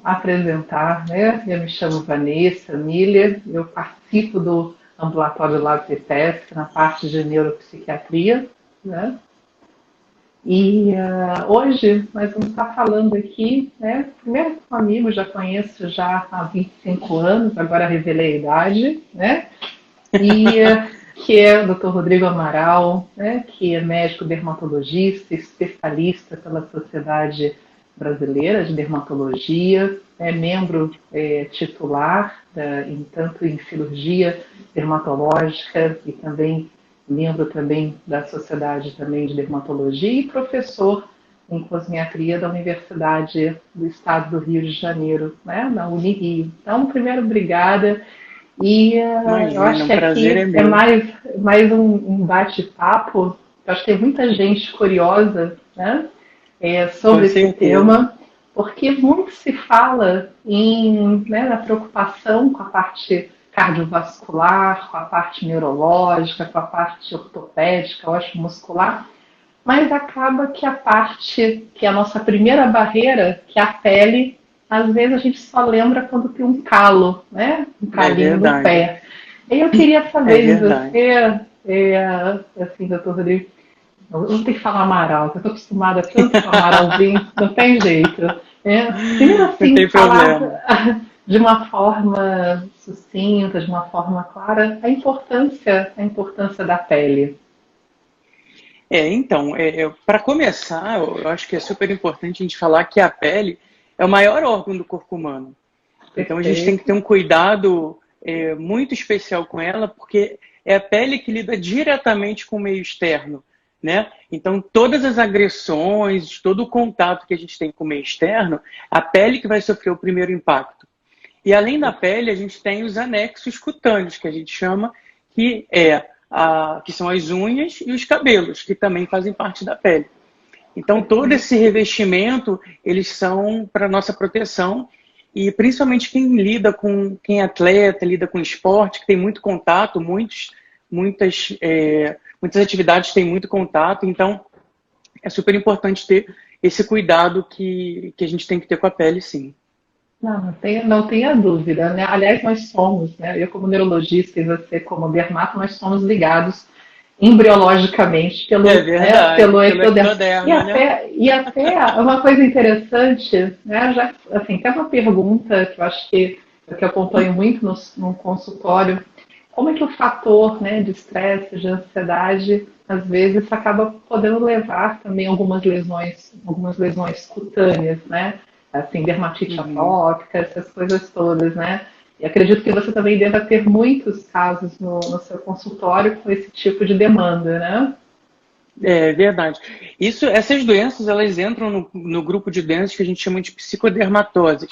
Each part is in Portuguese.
apresentar, né? Eu me chamo Vanessa Miller, eu participo do ambulatório Lago Petesque na parte de neuropsiquiatria, né? E hoje nós vamos estar falando aqui, né? Primeiro com um amigo, já conheço já há 25 anos, agora revelei a idade, né? E que é o Dr. Rodrigo Amaral, né? Que é médico dermatologista, especialista pela Sociedade Brasileira de Dermatologia, é membro titular tanto em cirurgia dermatológica e também membro também da Sociedade também de Dermatologia e professor em cosmiatria da Universidade do Estado do Rio de Janeiro, né, na Unirio. Então, primeiro, obrigada. E eu Imagina, acho um que prazer é aqui é meu. mais um bate-papo. Eu acho que tem muita gente curiosa, né, Com sobre esse certeza. tema, porque muito se fala na preocupação com a parte cardiovascular, com a parte neurológica, com a parte ortopédica, eu acho muscular, mas acaba que a parte, que é a nossa primeira barreira, que é a pele, às vezes a gente só lembra quando tem um calo, né? Um É calinho no verdade. pé. E eu queria É saber de verdade. você, assim, doutor Rodrigo, eu não tenho que falar Amaral, eu estou acostumada tanto com Amaralzinho, não tem jeito. Primeiro, Não assim, tem falar problema. de uma forma sucinta, de uma forma clara, a importância da pele. Então, para começar, eu acho que é super importante a gente falar que a pele é o maior órgão do corpo humano. Então, a gente tem que ter Perfeito. um cuidado muito especial com ela, porque é a pele que lida diretamente com o meio externo, né? Então, todas as agressões, todo o contato que a gente tem com o meio externo, a pele que vai sofrer o primeiro impacto. E além da pele, a gente tem os anexos cutâneos, que a gente chama, que são as unhas e os cabelos, que também fazem parte da pele. Então, todo esse revestimento, eles são para nossa proteção e principalmente quem é atleta, lida com esporte, que tem muito contato, muitas atividades têm muito contato, então é super importante ter esse cuidado que a gente tem que ter com a pele, sim. Não tenha dúvida, né? Aliás, nós somos, né? Eu como neurologista e você como dermato, nós somos ligados embriologicamente É pelo verdade, pelo ectoderma. E ectoderma, né? até uma coisa interessante, né? Já, assim, tem uma pergunta que eu acho que eu acompanho muito no consultório, como é que o fator, né, de estresse, de ansiedade, às vezes acaba podendo levar também algumas lesões cutâneas, né? Assim, dermatite Uhum. atópica, essas coisas todas, né? E acredito que você também deva ter muitos casos no seu consultório com esse tipo de demanda, né? É verdade. Essas doenças, elas entram no grupo de doenças que a gente chama de psicodermatoses,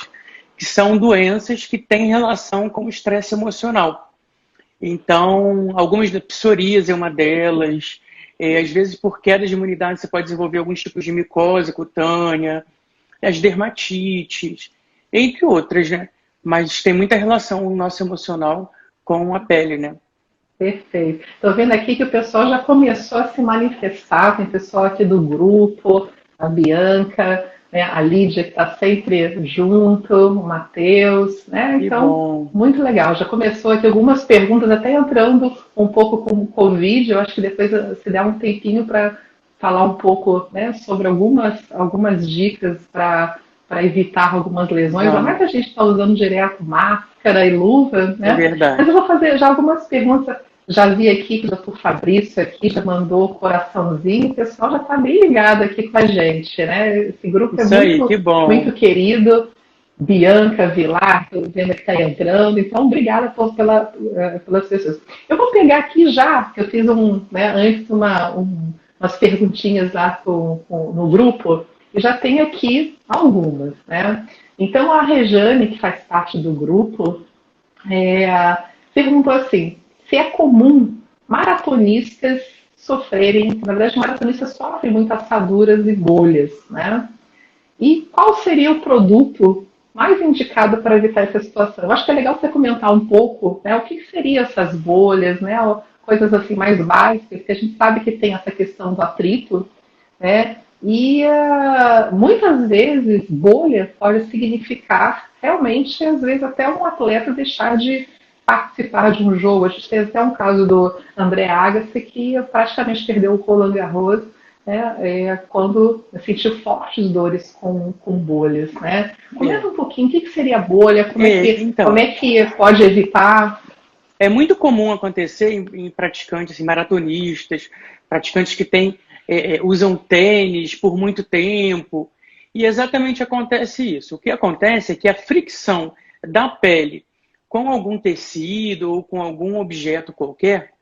que são doenças que têm relação com o estresse emocional. Então, algumas da psoríase é uma delas. Às vezes, por queda de imunidade, você pode desenvolver alguns tipos de micose cutânea, as dermatites, entre outras, né? Mas tem muita relação o nosso emocional com a pele, né? Perfeito. Estou vendo aqui que o pessoal já começou a se manifestar, tem pessoal aqui do grupo, a Bianca, né, a Lídia que está sempre junto, o Matheus, né? Que Então, bom. muito legal. Já começou aqui algumas perguntas, até entrando um pouco com o Covid. Eu acho que depois se der um tempinho para falar um pouco, né, sobre algumas dicas para evitar algumas lesões. Ainda mais que a Vamos. gente está usando direto máscara e luva, É né? Mas eu verdade. vou fazer já algumas perguntas. Já vi aqui que o doutor Fabrício aqui já mandou o coraçãozinho, o pessoal já está bem ligado aqui com a gente, né? Esse grupo é Isso aí, que muito, muito bom. querido. Bianca Vilar, estou vendo que está entrando, então obrigada pelas pessoas. Eu vou pegar aqui já, que eu fiz antes umas perguntinhas lá no grupo, e já tenho aqui algumas, né? Então a Rejane, que faz parte do grupo, perguntou assim: se é comum maratonistas sofrerem, na verdade, maratonistas sofrem muitas assaduras e bolhas, né? E qual seria o produto mais indicado para evitar essa situação? Eu acho que é legal você comentar um pouco, né, o que seriam essas bolhas, né, coisas assim mais básicas, que a gente sabe que tem essa questão do atrito, né? E muitas vezes bolha pode significar realmente, às vezes, até um atleta deixar de participar de um jogo. A gente teve até um caso do André Agassi, que praticamente perdeu o Roland Garros, né, quando sentiu fortes dores com bolhas. Né? Comenta um pouquinho o que seria a bolha, como é que pode evitar. É muito comum acontecer em praticantes, assim, maratonistas, praticantes que usam tênis por muito tempo. E exatamente acontece isso. O que acontece é que a fricção da pele com algum tecido ou com algum objeto qualquer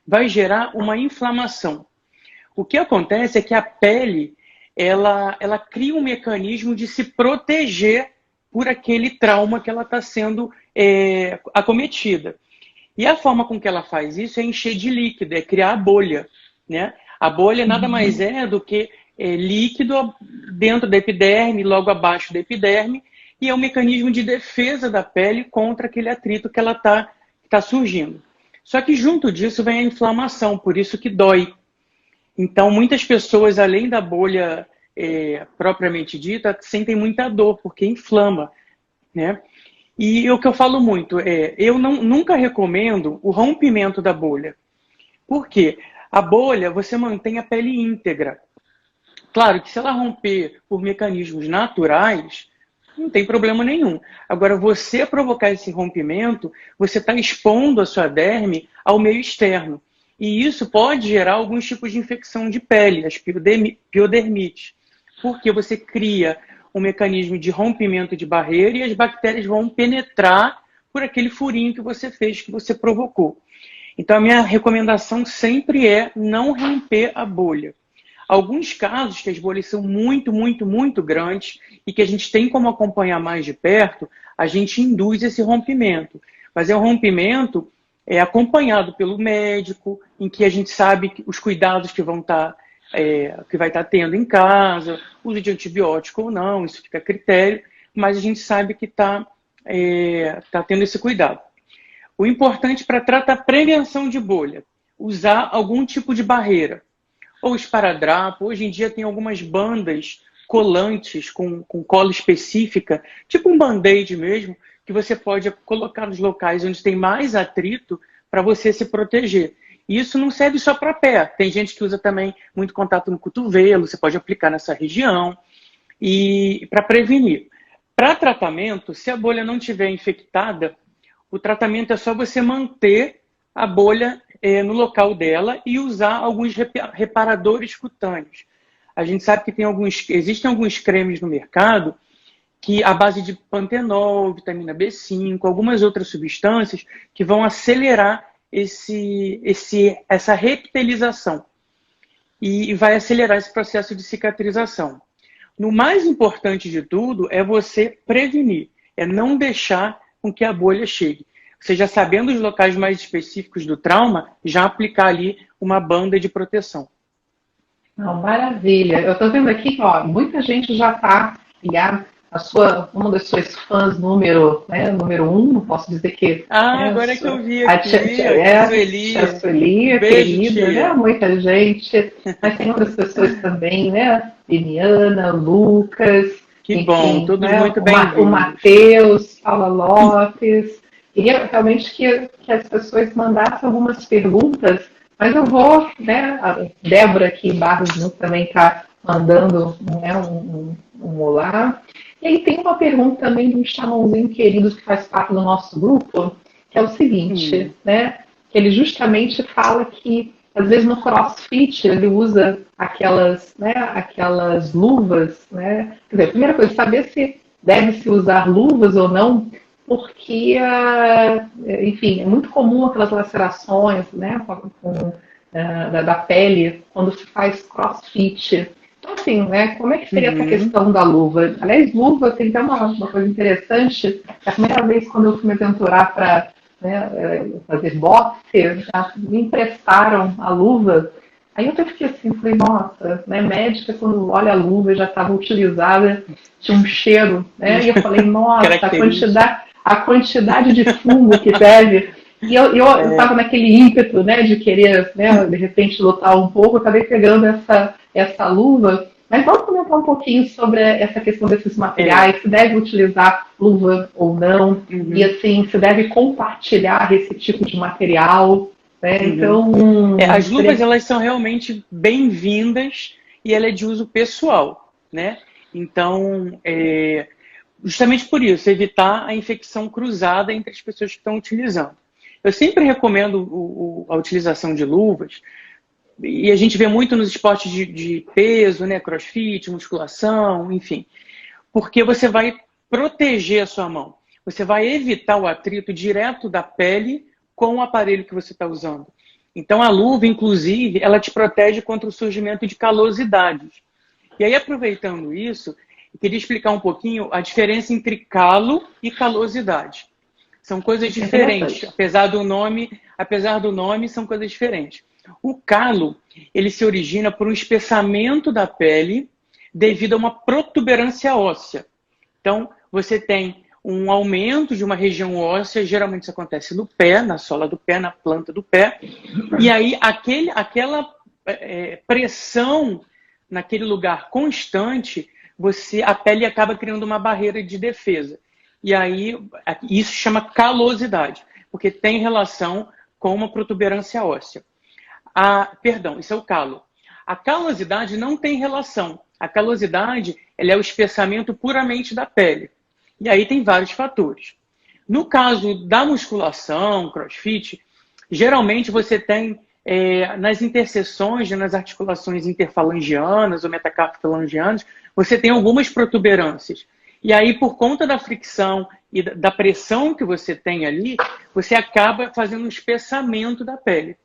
vai gerar uma inflamação. O que acontece é que a pele ela cria um mecanismo de se proteger por aquele trauma que ela está sendo acometida. E a forma com que ela faz isso é encher de líquido, é criar a bolha. Né? A bolha nada mais é do que líquido dentro da epiderme, logo abaixo da epiderme, e é um mecanismo de defesa da pele contra aquele atrito que ela está surgindo. Só que junto disso vem a inflamação, por isso que dói. Então, muitas pessoas, além da bolha propriamente dita, sentem muita dor, porque inflama. Né? E o que eu falo muito eu nunca recomendo o rompimento da bolha. Por quê? A bolha, você mantém a pele íntegra. Claro que se ela romper por mecanismos naturais, não tem problema nenhum. Agora, você provocar esse rompimento, você está expondo a sua derme ao meio externo. E isso pode gerar alguns tipos de infecção de pele, as piodermites. Porque você cria um mecanismo de rompimento de barreira e as bactérias vão penetrar por aquele furinho que você fez, que você provocou. Então, a minha recomendação sempre é não romper a bolha. Alguns casos que as bolhas são muito, muito, muito grandes e que a gente tem como acompanhar mais de perto, a gente induz esse rompimento. Mas é um rompimento acompanhado pelo médico, em que a gente sabe os cuidados que que vai estar tendo em casa, uso de antibiótico ou não, isso fica a critério, mas a gente sabe que está tendo esse cuidado. O importante para tratar prevenção de bolha, usar algum tipo de barreira, ou esparadrapo. Hoje em dia tem algumas bandas colantes com cola específica, tipo um band-aid mesmo, que você pode colocar nos locais onde tem mais atrito para você se proteger. E isso não serve só para pé. Tem gente que usa também muito contato no cotovelo, você pode aplicar nessa região, e para prevenir. Para tratamento, se a bolha não estiver infectada, o tratamento é só você manter a bolha no local dela e usar alguns reparadores cutâneos. A gente sabe que existem alguns cremes no mercado que, à base de pantenol, vitamina B5, algumas outras substâncias que vão acelerar essa reptilização e vai acelerar esse processo de cicatrização. No mais importante de tudo é você prevenir, é não deixar com que a bolha chegue. Você já sabendo os locais mais específicos do trauma, já aplicar ali uma banda de proteção. Não, maravilha. Eu estou vendo aqui que muita gente já está ligada. Uma das suas fãs número 1, não posso dizer que... Agora que eu vi aqui, a Sueli, querida, né? Muita gente. Mas tem outras pessoas também, né? Liliana, Lucas... Que enfim, bom, todos muito bem-vindos. O Matheus, Paula Lopes. Queria realmente que as pessoas mandassem algumas perguntas, mas eu vou, né? A Débora aqui, Barros, também está mandando, né, um olá. E aí tem uma pergunta também de um chamãozinho querido que faz parte do nosso grupo, que é o seguinte, né? Que ele justamente fala que às vezes no CrossFit ele usa aquelas luvas, né? Quer dizer, a primeira coisa, saber se deve-se usar luvas ou não, porque, enfim, é muito comum aquelas lacerações, né, da pele quando se faz CrossFit. Então, assim, né, como é que seria essa questão da luva? Aliás, luva tem até uma coisa interessante. A primeira vez quando eu fui me aventurar para fazer boxe, me emprestaram a luva. Aí eu até fiquei assim, falei, nossa, né, médica, quando olha a luva já estava utilizada, tinha um cheiro, né? E eu falei, nossa, a quantidade de fungo que deve. E eu estava naquele ímpeto, né, de querer, né, de repente lutar um pouco, eu acabei pegando essa luva. Mas vamos comentar um pouquinho sobre essa questão desses materiais, se deve utilizar luva ou não, e assim, se deve compartilhar esse tipo de material, né? Então, as luvas, elas são realmente bem-vindas e ela é de uso pessoal, né? Então, justamente por isso, evitar a infecção cruzada entre as pessoas que estão utilizando. Eu sempre recomendo a utilização de luvas, e a gente vê muito nos esportes de peso, né? CrossFit, musculação, enfim. Porque você vai proteger a sua mão. Você vai evitar o atrito direto da pele com o aparelho que você está usando. Então a luva, inclusive, ela te protege contra o surgimento de calosidades. E aí, aproveitando isso, eu queria explicar um pouquinho a diferença entre calo e calosidade. São coisas diferentes, apesar do nome, são coisas diferentes. O calo, ele se origina por um espessamento da pele devido a uma protuberância óssea. Então, você tem um aumento de uma região óssea, geralmente isso acontece no pé, na sola do pé, na planta do pé, e aí aquela pressão naquele lugar constante, a pele acaba criando uma barreira de defesa. E aí isso chama calosidade, porque tem relação com uma protuberância óssea. Perdão, isso é o calo. A calosidade não tem relação. A calosidade, ela é o espessamento puramente da pele. E aí tem vários fatores. No caso da musculação, crossfit, geralmente você tem nas interseções, nas articulações interfalangianas ou metacarpofalangianas, você tem algumas protuberâncias. E aí, por conta da fricção e da pressão que você tem ali, você acaba fazendo um espessamento da pele.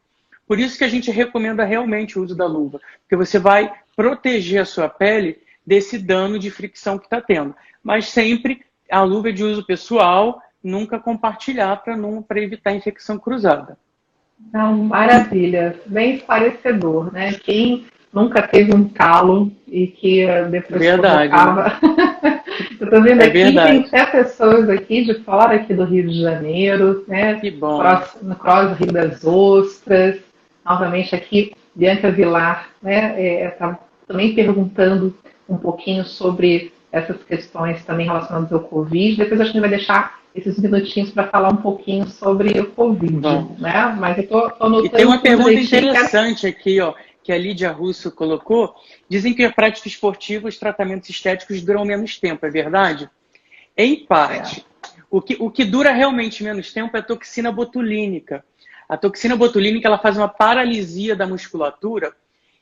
Por isso que a gente recomenda realmente o uso da luva, porque você vai proteger a sua pele desse dano de fricção que está tendo. Mas sempre a luva é de uso pessoal, nunca compartilhar para evitar infecção cruzada. Não, maravilha, bem esclarecedor, né? Quem nunca teve um calo e que depois colocava... Né? Eu estou vendo aqui, tem até pessoas aqui de fora aqui do Rio de Janeiro, né? Que bom. No Cross Rio das Ostras. Novamente aqui, Bianca Vilar, né? Tá também perguntando um pouquinho sobre essas questões também relacionadas ao Covid. Depois a gente vai deixar esses minutinhos para falar um pouquinho sobre o Covid, né? Mas eu tô anotando. E tem uma pergunta interessante aqui, ó, que a Lídia Russo colocou. Dizem que a prática esportiva, os tratamentos estéticos duram menos tempo, é verdade? Em parte. O que dura realmente menos tempo é a toxina botulínica. A toxina botulínica, ela faz uma paralisia da musculatura,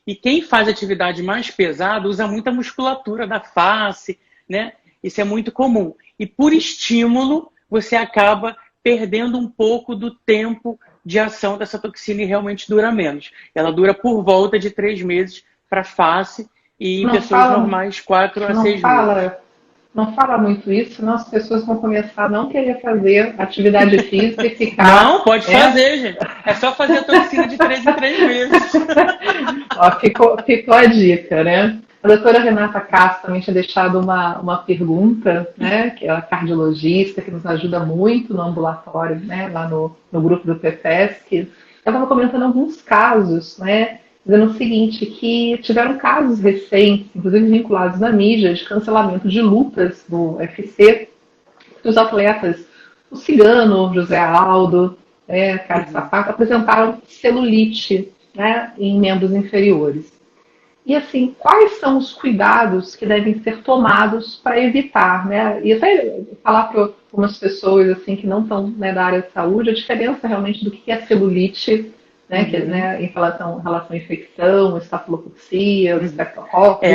e quem faz atividade mais pesada usa muita musculatura da face, né? Isso é muito comum. E por estímulo, você acaba perdendo um pouco do tempo de ação dessa toxina e realmente dura menos. Ela dura por volta de 3 meses para face e em pessoas normais 4 a 6 meses. Não fala muito isso, senão as pessoas vão começar a não querer fazer atividade física e ficar... Não, pode fazer, gente. É só fazer a toxina de 3 em 3 meses. Ó, ficou a dica, né? A doutora Renata Castro também tinha deixado uma pergunta, né? Que é a cardiologista, que nos ajuda muito no ambulatório, né? Lá no grupo do PPESC. Ela estava comentando alguns casos, né? Dizendo o seguinte, que tiveram casos recentes, inclusive vinculados na mídia, de cancelamento de lutas do UFC, que os atletas, o Cigano, José Aldo, Carlos Sapato, apresentaram celulite, né, em membros inferiores. E assim, quais são os cuidados que devem ser tomados para evitar, né? E até falar para algumas pessoas assim, que não estão, né, da área de saúde, a diferença realmente do que é celulite, né, que, né, em relação à infecção, estafilococcia, estreptococcus,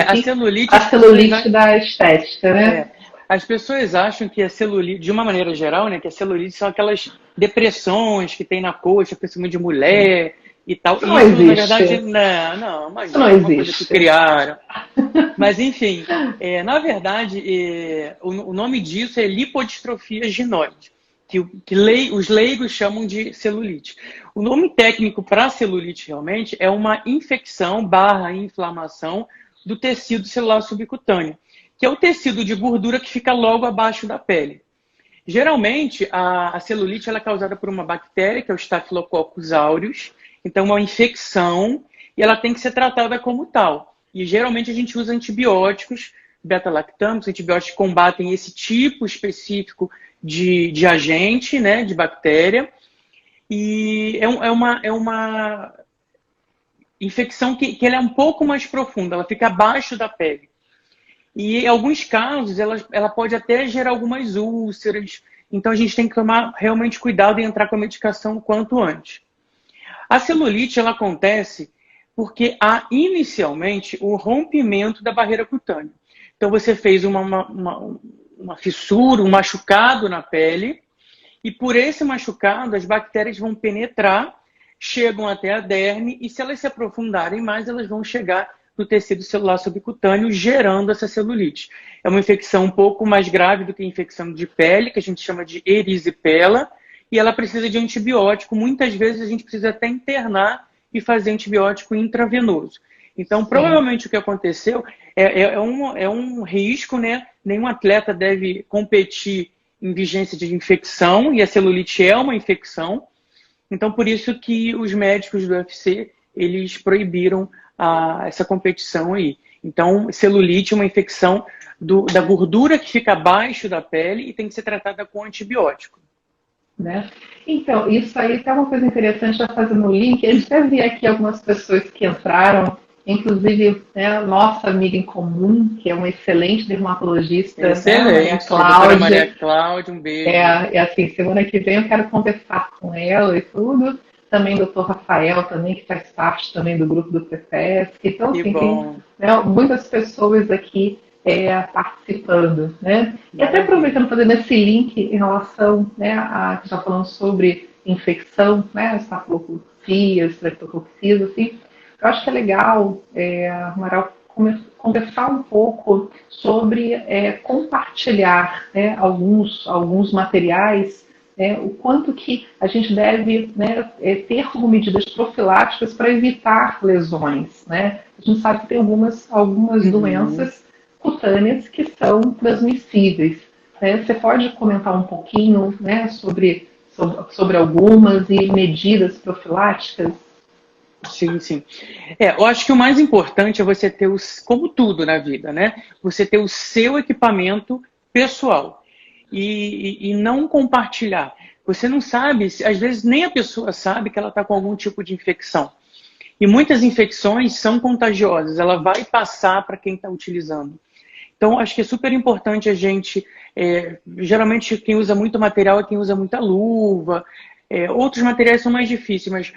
a celulite da estética, né? As pessoas acham que a celulite, de uma maneira geral, né, que a celulite são aquelas depressões que tem na coxa, principalmente de mulher e tal. Não isso, existe. na verdade, não, mas não é uma existe. coisa que criaram. Mas, enfim, na verdade, o nome disso é lipodistrofia ginoide, que os leigos chamam de celulite. O nome técnico para celulite realmente é uma infecção / inflamação do tecido celular subcutâneo, que é o tecido de gordura que fica logo abaixo da pele. Geralmente, a celulite ela é causada por uma bactéria, que é o Staphylococcus aureus, então é uma infecção, e ela tem que ser tratada como tal. E geralmente a gente usa antibióticos, beta-lactâmicos, antibióticos que combatem esse tipo específico de agente, né, de bactéria. E é uma infecção que ela é um pouco mais profunda, ela fica abaixo da pele. E em alguns casos, ela pode até gerar algumas úlceras. Então a gente tem que tomar realmente cuidado e entrar com a medicação o quanto antes. A celulite, ela acontece porque há inicialmente o rompimento da barreira cutânea. Então você fez uma fissura, um machucado na pele, e por esse machucado as bactérias vão penetrar, chegam até a derme, e se elas se aprofundarem mais, elas vão chegar no tecido celular subcutâneo, gerando essa celulite. É uma infecção um pouco mais grave do que a infecção de pele, que a gente chama de erisipela, e ela precisa de antibiótico. Muitas vezes a gente precisa até internar e fazer antibiótico intravenoso. Então, provavelmente o que aconteceu é um risco, né? Nenhum atleta deve competir em vigência de infecção, e a celulite é uma infecção. Então, por isso que os médicos do UFC, eles proibiram essa competição aí. Então, celulite é uma infecção da gordura que fica abaixo da pele e tem que ser tratada com antibiótico. Né? Então, isso aí tá uma coisa interessante, já fazendo o link. A gente deve ver aqui algumas pessoas que entraram, inclusive, né, a nossa amiga em comum, que é uma excelente dermatologista, excelente, né, Maria Maria Cláudia, um beijo. Assim, semana que vem eu quero conversar com ela e tudo. Também o Dr. Rafael, também, que faz parte também do grupo do PPS. Então, assim, tem, né, muitas pessoas aqui participando, né? E até aproveitando, fazendo esse link em relação, né, a que está falando sobre infecção, né, estafilococcus, streptococcus, assim, eu acho que é legal, Amaral, conversar um pouco sobre compartilhar, né, alguns materiais, o quanto que a gente deve, né, ter como medidas profiláticas para evitar lesões, né? A gente sabe que tem algumas doenças cutâneas que são transmissíveis. Né? Você pode comentar um pouquinho, né, sobre algumas e medidas profiláticas? Sim, sim. Eu acho que o mais importante é você ter, como tudo na vida, né? Você ter o seu equipamento pessoal e não compartilhar. Você não sabe, às vezes nem a pessoa sabe que ela está com algum tipo de infecção. E muitas infecções são contagiosas, ela vai passar para quem está utilizando. Então, acho que é super importante a gente... geralmente, quem usa muito material é quem usa muita luva. Outros materiais são mais difíceis, mas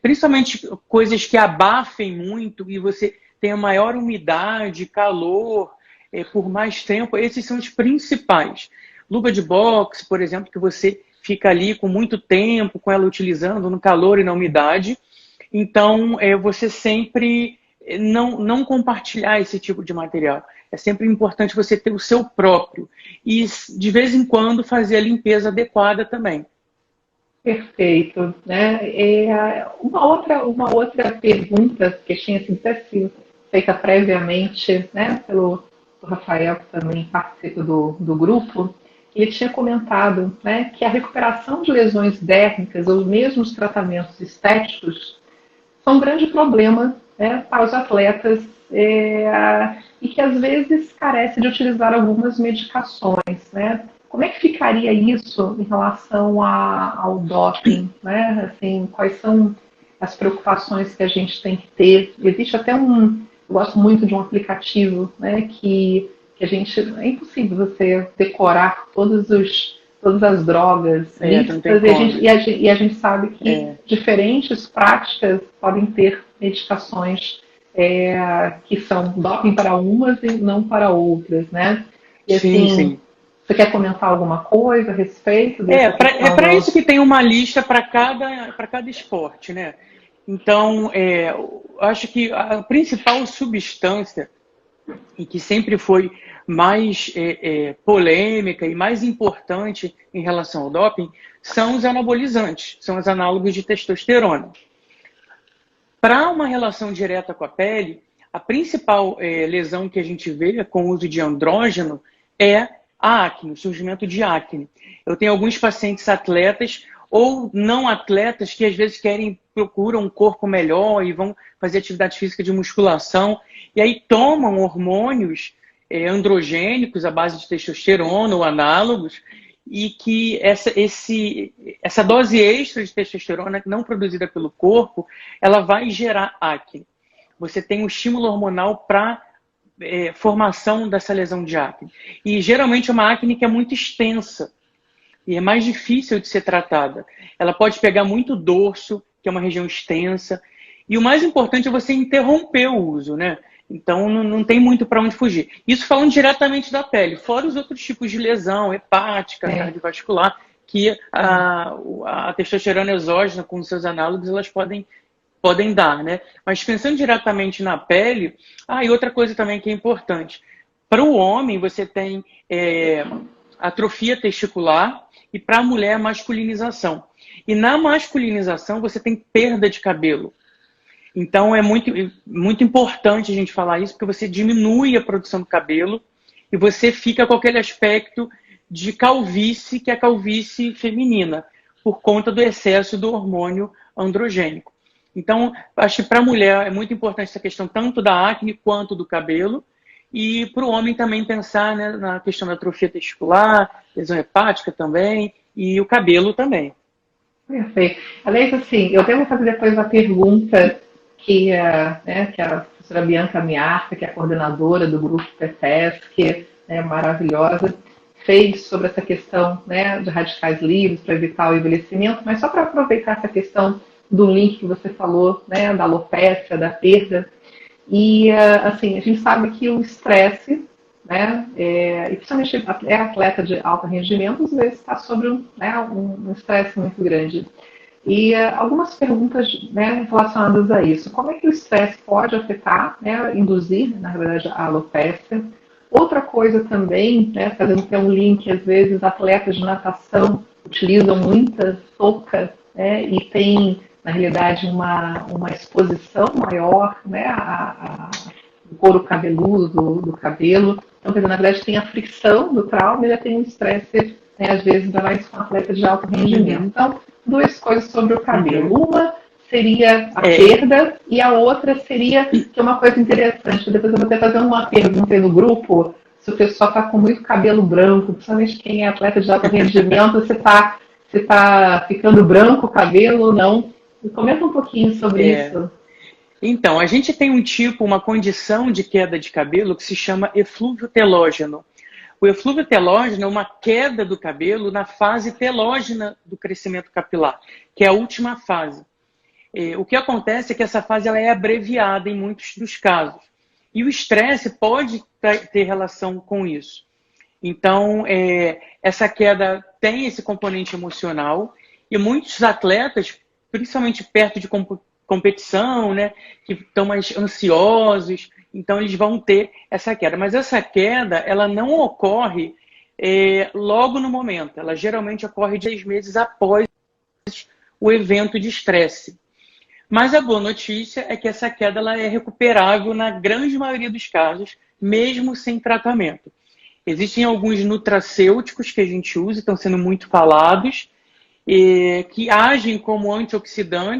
principalmente coisas que abafem muito e você tenha maior umidade, calor, por mais tempo, esses são os principais. Luva de boxe, por exemplo, que você fica ali com muito tempo, com ela utilizando no calor e na umidade. Então, você sempre não compartilhar esse tipo de material. É sempre importante você ter o seu próprio. E, de vez em quando, fazer a limpeza adequada também. Perfeito. Né? Uma outra pergunta que tinha sido feita previamente, né, pelo Rafael, que também participa do grupo, ele tinha comentado, né, que a recuperação de lesões dérmicas ou mesmo os tratamentos estéticos são um grande problema, né, para os atletas e que às vezes carece de utilizar algumas medicações, né? Como é que ficaria isso em relação ao doping, né? Assim, quais são as preocupações que a gente tem que ter? Existe até eu gosto muito de um aplicativo, né, que a gente, é impossível você decorar todas as drogas listas, e a gente sabe que diferentes práticas podem ter medicações que são doping para umas e não para outras, né? E assim, sim. Você quer comentar alguma coisa a respeito? Para isso que tem uma lista para cada esporte, né? Então, acho que a principal substância, e que sempre foi mais polêmica e mais importante em relação ao doping, são os anabolizantes, são os análogos de testosterona. Para uma relação direta com a pele, a principal lesão que a gente vê com o uso de andrógeno é a acne, o surgimento de acne. Eu tenho alguns pacientes atletas ou não atletas que às vezes procuram um corpo melhor e vão fazer atividade física de musculação, e aí tomam hormônios androgênicos à base de testosterona ou análogos, e que essa dose extra de testosterona não produzida pelo corpo, ela vai gerar acne. Você tem um estímulo hormonal para formação dessa lesão de acne. E geralmente é uma acne que é muito extensa e é mais difícil de ser tratada. Ela pode pegar muito dorso, que é uma região extensa, e o mais importante é você interromper o uso, né? Então não tem muito para onde fugir. Isso falando diretamente da pele, fora os outros tipos de lesão, hepática, cardiovascular, que a testosterona exógena com seus análogos elas podem dar, né? Mas pensando diretamente na pele, e outra coisa também que é importante. Para o homem, você tem atrofia testicular e para a mulher, masculinização. E na masculinização, você tem perda de cabelo. Então, é muito importante a gente falar isso, porque você diminui a produção do cabelo e você fica com aquele aspecto de calvície, que é a calvície feminina, por conta do excesso do hormônio androgênico. Então, acho que para a mulher é muito importante essa questão tanto da acne quanto do cabelo. E para o homem também pensar, né, na questão da atrofia testicular, lesão hepática também, e o cabelo também. Perfeito. Aliás, assim, eu devo fazer depois uma pergunta que a professora Bianca Miarca, que é a coordenadora do grupo PETESC, maravilhosa, fez sobre essa questão, né, de radicais livres para evitar o envelhecimento, mas só para aproveitar essa questão do link que você falou, né, da alopecia, da perda. E, assim, a gente sabe que o estresse, né, e principalmente atleta de alto rendimento, às vezes está sobre um estresse muito grande. E algumas perguntas, né, relacionadas a isso. Como é que o estresse pode afetar, né, induzir, na verdade, a alopecia? Outra coisa também, né, fazendo até um link, às vezes atletas de natação utilizam muita touca, né, e tem, na realidade, uma exposição maior, né, do couro cabeludo, do cabelo. Então, quer dizer, na verdade, tem a fricção do trauma e já tem o estresse, né, às vezes, ainda mais com atleta de alto rendimento. Então, duas coisas sobre o cabelo. Uma seria a perda e a outra seria, que é uma coisa interessante, depois eu vou até fazer uma pergunta aí no grupo, se o pessoal está com muito cabelo branco, principalmente quem é atleta de alto rendimento, você está ficando branco o cabelo ou não? Comenta um pouquinho sobre isso. Então, a gente tem uma condição de queda de cabelo que se chama eflúvio telógeno. O eflúvio telógeno é uma queda do cabelo na fase telógena do crescimento capilar, que é a última fase. O que acontece é que essa fase ela é abreviada em muitos dos casos. E o estresse pode ter relação com isso. Então, essa queda tem esse componente emocional e muitos atletas, principalmente perto de competição, né, que estão mais ansiosos, então eles vão ter essa queda. Mas essa queda, ela não ocorre logo no momento. Ela geralmente ocorre 6 meses após o evento de estresse. Mas a boa notícia é que essa queda ela é recuperável na grande maioria dos casos, mesmo sem tratamento. Existem alguns nutracêuticos que a gente usa, estão sendo muito falados, que agem como antioxidantes,